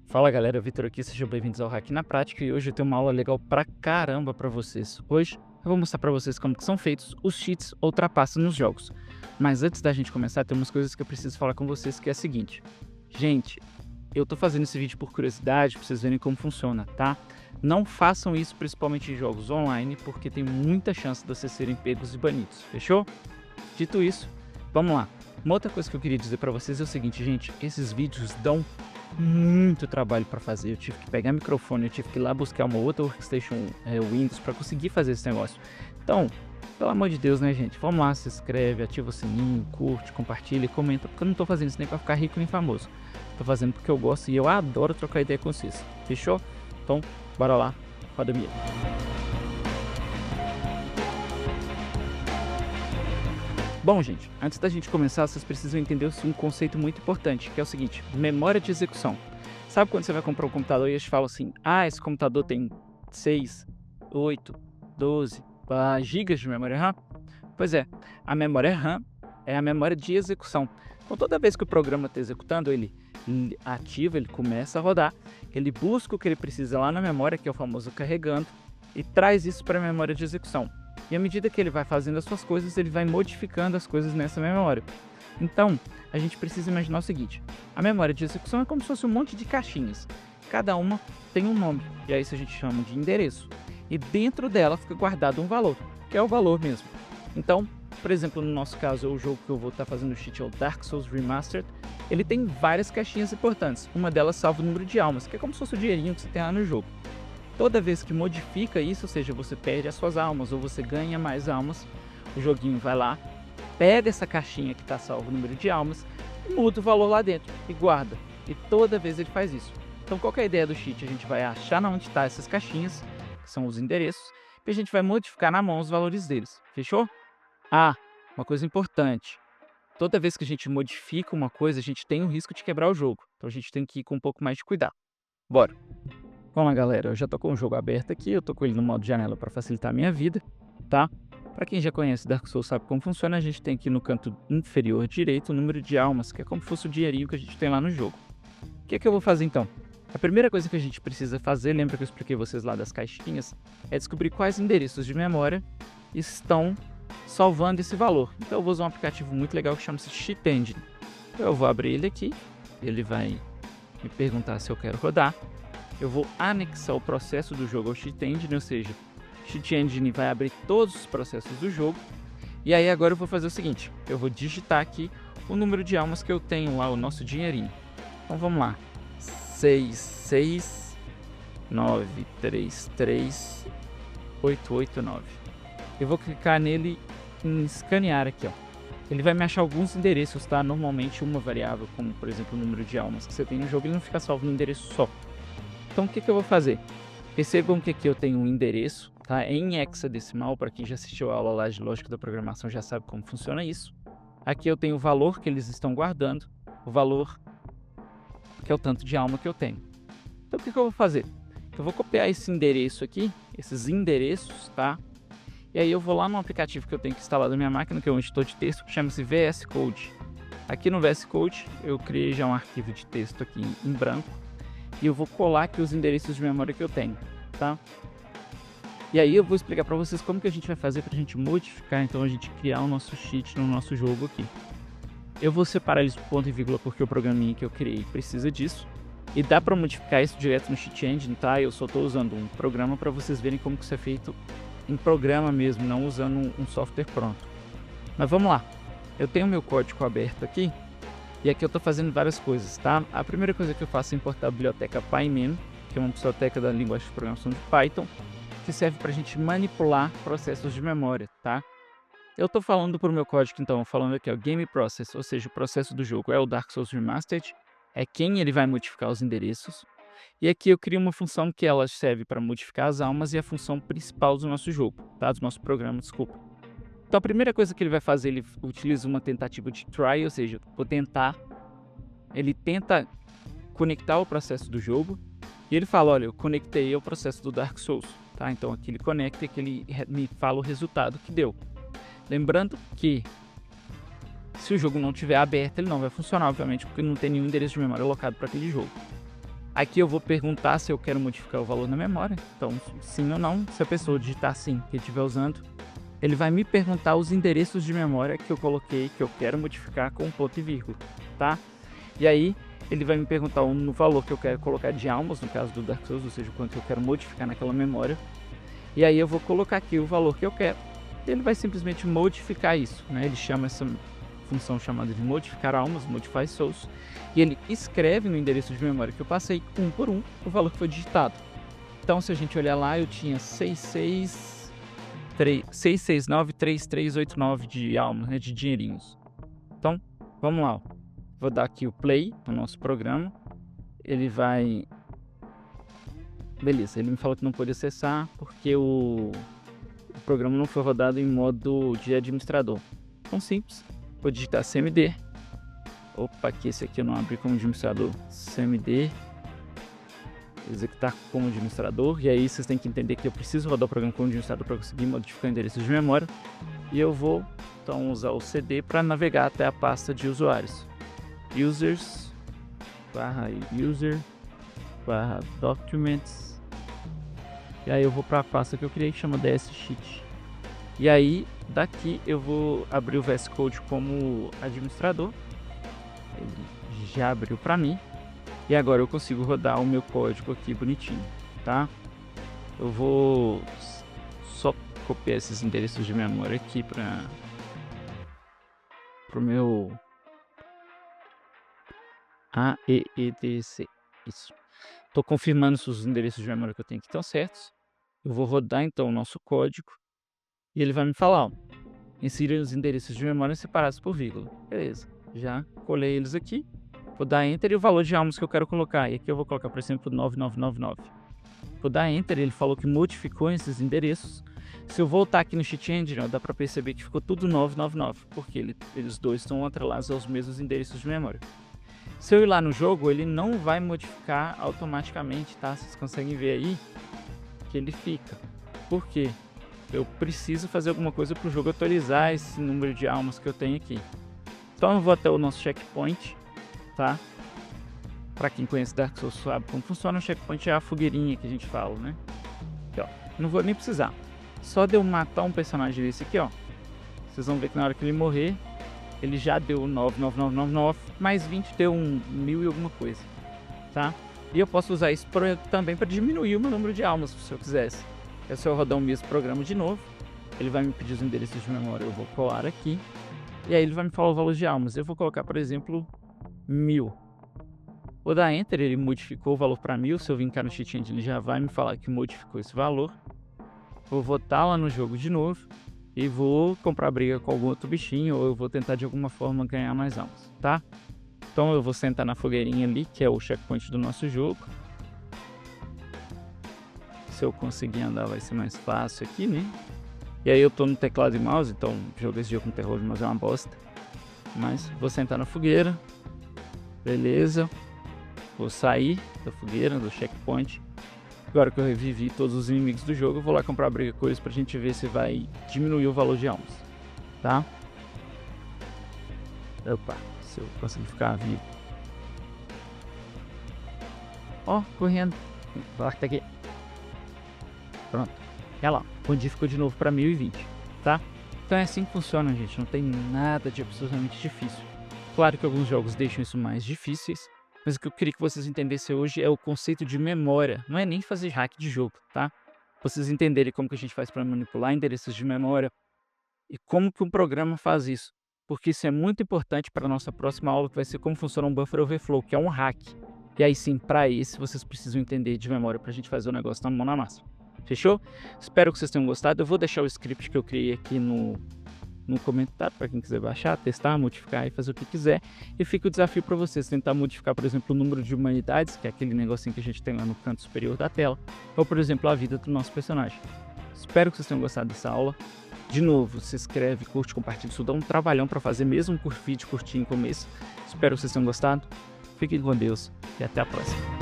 Fala galera, Vitor aqui, sejam bem-vindos ao Hack na Prática e hoje eu tenho uma aula legal pra caramba pra vocês. Hoje eu vou mostrar pra vocês como que são feitos os cheats ou trapaças nos jogos. Mas antes da gente começar, tem umas coisas que eu preciso falar com vocês que é a seguinte. Gente, eu tô fazendo esse vídeo por curiosidade, pra vocês verem como funciona, tá? Não façam isso principalmente em jogos online, porque tem muita chance de vocês serem pegos e banidos, fechou? Dito isso, vamos lá. Uma outra coisa que eu queria dizer pra vocês é o seguinte, gente, esses vídeos dão muito trabalho para fazer. Eu tive que pegar microfone, eu tive que ir lá buscar uma outra workstation Windows para conseguir fazer esse negócio. Então, pelo amor de Deus, né, gente? Vamos lá, se inscreve, ativa o sininho, curte, compartilha e comenta, porque eu não tô fazendo isso nem para ficar rico nem famoso. Tô fazendo porque eu gosto e eu adoro trocar ideia com vocês. Fechou? Então, bora lá, roda a vinheta. Bom, gente, antes da gente começar, vocês precisam entender um conceito muito importante, que é o seguinte, memória de execução. Sabe quando você vai comprar um computador e eles falam assim, esse computador tem 6, 8, 12 gigas de memória RAM? Pois é, a memória RAM é a memória de execução. Então toda vez que o programa está executando, ele ativa, ele começa a rodar, ele busca o que ele precisa lá na memória, que é o famoso carregando, e traz isso para a memória de execução. E à medida que ele vai fazendo as suas coisas, ele vai modificando as coisas nessa memória. Então, a gente precisa imaginar o seguinte. A memória de execução é como se fosse um monte de caixinhas. Cada uma tem um nome, e aí isso a gente chama de endereço. E dentro dela fica guardado um valor, que é o valor mesmo. Então, por exemplo, no nosso caso, o jogo que eu vou estar fazendo o cheat é o Dark Souls Remastered. Ele tem várias caixinhas importantes. Uma delas salva o número de almas, que é como se fosse o dinheirinho que você tem lá no jogo. Toda vez que modifica isso, ou seja, você perde as suas almas ou você ganha mais almas, o joguinho vai lá, pega essa caixinha que está salvo o número de almas e muda o valor lá dentro e guarda. E toda vez ele faz isso. Então qual que é a ideia do cheat? A gente vai achar onde estão essas caixinhas, que são os endereços, e a gente vai modificar na mão os valores deles. Fechou? Uma coisa importante. Toda vez que a gente modifica uma coisa, a gente tem o risco de quebrar o jogo. Então a gente tem que ir com um pouco mais de cuidado. Bora! Vamos lá, galera, eu já tô com o jogo aberto aqui, eu tô com ele no modo janela para facilitar a minha vida, tá? Para quem já conhece Dark Souls sabe como funciona, a gente tem aqui no canto inferior direito o número de almas, que é como se fosse o dinheirinho que a gente tem lá no jogo. O que é que eu vou fazer então? A primeira coisa que a gente precisa fazer, lembra que eu expliquei vocês lá das caixinhas, é descobrir quais endereços de memória estão salvando esse valor. Então eu vou usar um aplicativo muito legal que chama-se Cheat Engine. Eu vou abrir ele aqui, ele vai me perguntar se eu quero rodar. Eu vou anexar o processo do jogo ao Cheat Engine, ou seja, o Cheat Engine vai abrir todos os processos do jogo. E aí agora eu vou fazer o seguinte, eu vou digitar aqui o número de almas que eu tenho lá, o nosso dinheirinho. Então vamos lá, 669338889. Eu vou clicar nele em escanear aqui, ó. Ele vai me achar alguns endereços, tá? Normalmente uma variável, como por exemplo o número de almas que você tem no jogo, ele não fica salvo no endereço só. Então o que eu vou fazer? Percebam que aqui eu tenho um endereço, tá? Em hexadecimal, para quem já assistiu a aula lá de lógica da programação já sabe como funciona isso. Aqui eu tenho o valor que eles estão guardando, o valor que é o tanto de alma que eu tenho. Então o que eu vou fazer? Eu vou copiar esse endereço aqui, esses endereços, tá? E aí eu vou lá no aplicativo que eu tenho que instalar na minha máquina, que é um editor de texto, que chama-se VS Code. Aqui no VS Code eu criei já um arquivo de texto aqui em branco. E eu vou colar aqui os endereços de memória que eu tenho, tá? E aí eu vou explicar para vocês como que a gente vai fazer para a gente modificar, então a gente criar o nosso cheat no nosso jogo aqui. Eu vou separar eles por ponto e vírgula porque o programinha que eu criei precisa disso. E dá para modificar isso direto no Cheat Engine, tá? Eu só estou usando um programa para vocês verem como que isso é feito em programa mesmo, não usando um software pronto. Mas vamos lá. Eu tenho meu código aberto aqui. E aqui eu estou fazendo várias coisas, tá? A primeira coisa que eu faço é importar a biblioteca PyMem, que é uma biblioteca da linguagem de programação de Python, que serve para a gente manipular processos de memória, tá? Eu estou falando para o meu código, então, falando aqui, ó, Game Process, ou seja, o processo do jogo é o Dark Souls Remastered, é quem ele vai modificar os endereços. E aqui eu crio uma função que ela serve para modificar as almas e a função principal do nosso jogo, tá? Do nosso programa, desculpa. Então a primeira coisa que ele vai fazer, ele utiliza uma tentativa de try, ou seja, ele tenta conectar o processo do jogo e ele fala, olha, eu conectei ao processo do Dark Souls, tá? Então aqui ele conecta e que ele me fala o resultado que deu. Lembrando que se o jogo não estiver aberto, ele não vai funcionar, obviamente, porque não tem nenhum endereço de memória alocado para aquele jogo. Aqui eu vou perguntar se eu quero modificar o valor na memória. Então, sim ou não. Se a pessoa digitar sim, que estiver usando, ele vai me perguntar os endereços de memória que eu coloquei, que eu quero modificar com ponto e vírgula, tá? E aí, ele vai me perguntar no valor que eu quero colocar de almas, no caso do Dark Souls, ou seja, o quanto eu quero modificar naquela memória. E aí eu vou colocar aqui o valor que eu quero. E ele vai simplesmente modificar isso, né? Ele chama essa função chamada de modificar almas, modify souls, e ele escreve no endereço de memória que eu passei, um por um, o valor que foi digitado. Então, se a gente olhar lá, eu tinha 6693389 de almas, né, de dinheirinhos. Então, vamos lá. Vou dar aqui o play no nosso programa. Ele vai... Beleza, ele me falou que não pôde acessar porque o programa não foi rodado em modo de administrador. Então, simples. Vou digitar cmd. Opa, que esse aqui eu não abri como administrador. cmd. Executar como administrador. E aí vocês têm que entender que eu preciso rodar o programa como administrador para conseguir modificar endereços de memória. E eu vou então usar o cd para navegar até a pasta de usuários. Users /user /documents. E aí eu vou para a pasta que eu criei, que chama ds-sheet. E aí, daqui eu vou abrir o VS Code como administrador. Ele já abriu para mim. E agora eu consigo rodar o meu código aqui bonitinho, tá? Eu vou só copiar esses endereços de memória aqui para o meu AEEDC. Isso. Estou confirmando se os endereços de memória que eu tenho aqui estão certos. Eu vou rodar então o nosso código. E ele vai me falar, ó, insira os endereços de memória separados por vírgula. Beleza, já colei eles aqui. Vou dar Enter e o valor de almas que eu quero colocar. E aqui eu vou colocar, por exemplo, 9999. Vou dar Enter, ele falou que modificou esses endereços. Se eu voltar aqui no Cheat Engine, ó, dá para perceber que ficou tudo 999, porque eles dois estão atrelados aos mesmos endereços de memória. Se eu ir lá no jogo, ele não vai modificar automaticamente, tá? Vocês conseguem ver aí que ele fica. Por quê? Eu preciso fazer alguma coisa para o jogo atualizar esse número de almas que eu tenho aqui. Então eu vou até o nosso checkpoint, tá? Para quem conhece Dark Souls sabe como funciona. O checkpoint é a fogueirinha que a gente fala, né? Aqui, ó. Não vou nem precisar. Só de eu matar um personagem desse aqui, ó. Vocês vão ver que na hora que ele morrer, ele já deu 99999, mais 20 deu 1000 e alguma coisa, tá? E eu posso usar isso também para diminuir o meu número de almas, se eu quisesse. É só eu rodar o mesmo programa de novo. Ele vai me pedir os endereços de memória, eu vou colar aqui. E aí ele vai me falar o valor de almas. Eu vou colocar, por exemplo, 1000. Vou dar Enter, ele modificou o valor para 1000. Se eu vir cá no Cheat Engine, ele já vai me falar que modificou esse valor. Vou voltar lá no jogo de novo. E vou comprar briga com algum outro bichinho. Ou eu vou tentar de alguma forma ganhar mais almas, tá? Então eu vou sentar na fogueirinha ali, que é o checkpoint do nosso jogo. Se eu conseguir andar vai ser mais fácil aqui, né? E aí eu tô no teclado e mouse, então jogar esse jogo com teclado e mouse é uma bosta. Mas vou sentar na fogueira. Beleza. Vou sair da fogueira, do checkpoint. Agora que eu revivi todos os inimigos do jogo, eu vou lá comprar briga com eles pra gente ver se vai diminuir o valor de almas. Tá? Opa, se eu conseguir ficar vivo. Ó, correndo. Tá aqui. Pronto. Olha lá, o dia ficou de novo para 1020, tá? Então é assim que funciona, gente. Não tem nada de absolutamente difícil. Claro que alguns jogos deixam isso mais difíceis, mas o que eu queria que vocês entendessem hoje é o conceito de memória. Não é nem fazer hack de jogo, tá? Vocês entenderem como que a gente faz para manipular endereços de memória e como que um programa faz isso. Porque isso é muito importante para a nossa próxima aula, que vai ser como funciona um buffer overflow, que é um hack. E aí sim, para esse vocês precisam entender de memória para a gente fazer o negócio na mão na massa. Fechou? Espero que vocês tenham gostado. Eu vou deixar o script que eu criei aqui no comentário para quem quiser baixar, testar, modificar e fazer o que quiser. E fica o desafio para vocês tentar modificar, por exemplo, o número de humanidades, que é aquele negocinho que a gente tem lá no canto superior da tela, ou, por exemplo, a vida do nosso personagem. Espero que vocês tenham gostado dessa aula. De novo, se inscreve, curte, compartilha. Isso dá um trabalhão para fazer, mesmo um vídeo curtinho no começo. Espero que vocês tenham gostado. Fiquem com Deus e até a próxima.